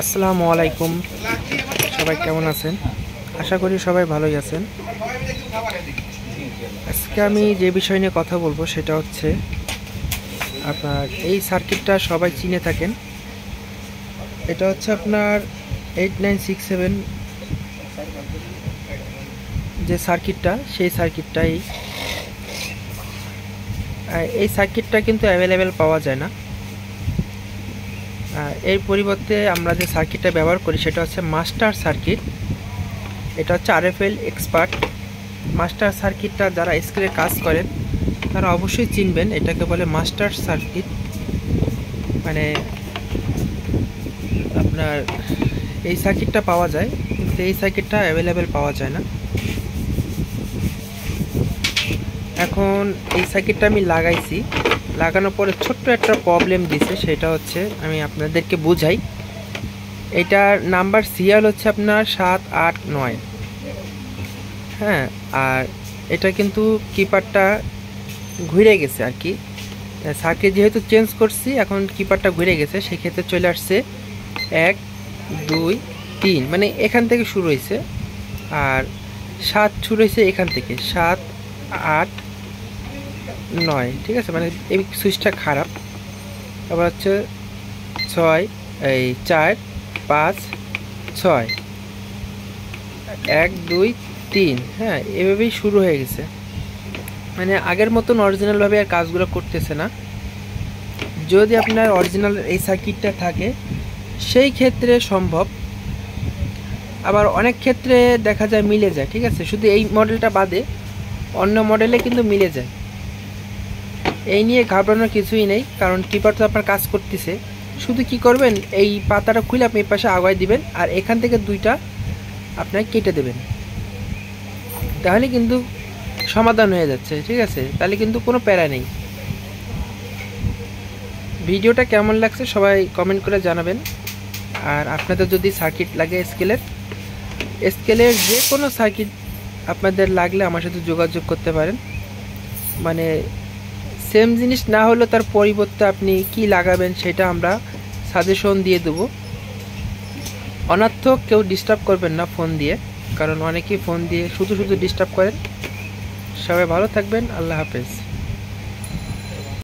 আসসালামু আলাইকুম, সবাই কেমন আছেন? আশা করি সবাই ভালোই আছেন। আজকে আমি যে বিষয় নিয়ে কথা বলবো সেটা হচ্ছে আপনার এই সার্কিটটা সবাই চিনে থাকেন। এটা হচ্ছে আপনার 8967 যে সার্কিটটা, সেই সার্কিটটাই এই সার্কিটটা কিন্তু অ্যাভেলেবেল পাওয়া যায় না। এর পরিবর্তে আমরা যে সার্কিটটা ব্যবহার করি সেটা হচ্ছে মাস্টার সার্কিট। এটা হচ্ছে RFL এক্সপার্ট মাস্টার সার্কিটটা। যারা স্কেলে কাজ করেন তারা অবশ্যই চিনবেন, এটাকে বলে মাস্টার সার্কিট। মানে আপনার এই সার্কিটটা পাওয়া যায়, কিন্তু এই সার্কিটটা অ্যাভেলেবেল পাওয়া যায় না। এখন এই সার্কিটটা আমি লাগাইছি, লাগানোর পরে ছোট্ট একটা প্রবলেম দিছে, সেটা হচ্ছে আমি আপনাদেরকে বুঝাই। এটার নাম্বার সিরিয়াল হচ্ছে আপনার 789। হ্যাঁ, আর এটা কিন্তু কিপারটা ঘুরে গেছে আর কি। সার্কিট যেহেতু চেঞ্জ করছি, এখন কিপারটা ঘুরে গেছে, সেক্ষেত্রে চলে আসছে 1 2 3, মানে এখান থেকে শুরু হয়েছে। আর 7 শুরু হয়েছে এখান থেকে, 7 8 9, ঠিক আছে, মানে এই সুইচটা খারাপ। তারপর হচ্ছে 6 এই 4 5 6 1 2 3। হ্যাঁ, এভাবেই শুরু হয়ে গেছে, মানে আগের মতন অরিজিনালভাবে আর কাজগুলো করতেছে না। যদি আপনার অরিজিনাল এই সার্কিটটা থাকে সেই ক্ষেত্রে সম্ভব, আবার অনেক ক্ষেত্রে দেখা যায় মিলে যায়, ঠিক আছে। শুধু এই মডেলটা বাদে অন্য মডেলে কিন্তু মিলে যায়। এই নিয়ে ঘাবড়ানোর কিছুই নেই, কারণ কিপার তো আপনার কাজ করতেছে। শুধু কি করবেন, এই পাতাটা খুলে আপনি এই পাশে আগায় দিবেন, আর এখান থেকে দুইটা আপনার কেটে দেবেন, তাহলে কিন্তু সমাধান হয়ে যাচ্ছে, ঠিক আছে। তাহলে কিন্তু কোনো প্যারা নেই। ভিডিওটা কেমন লাগছে সবাই কমেন্ট করে জানাবেন। আর আপনাদের যদি সার্কিট লাগে স্কেলের যে কোনো সার্কিট আপনাদের লাগলে আমার সাথে যোগাযোগ করতে পারেন। মানে সেম জিনিস না হলেও তার পরিবর্তে আপনি কি লাগাবেন সেটা আমরা সাজেশন দিয়ে দেবো। অনর্থক কেউ ডিস্টার্ব করবেন না ফোন দিয়ে, কারণ অনেকেই ফোন দিয়ে শুধু ডিস্টার্ব করেন। সবাই ভালো থাকবেন, আল্লাহ হাফেজ।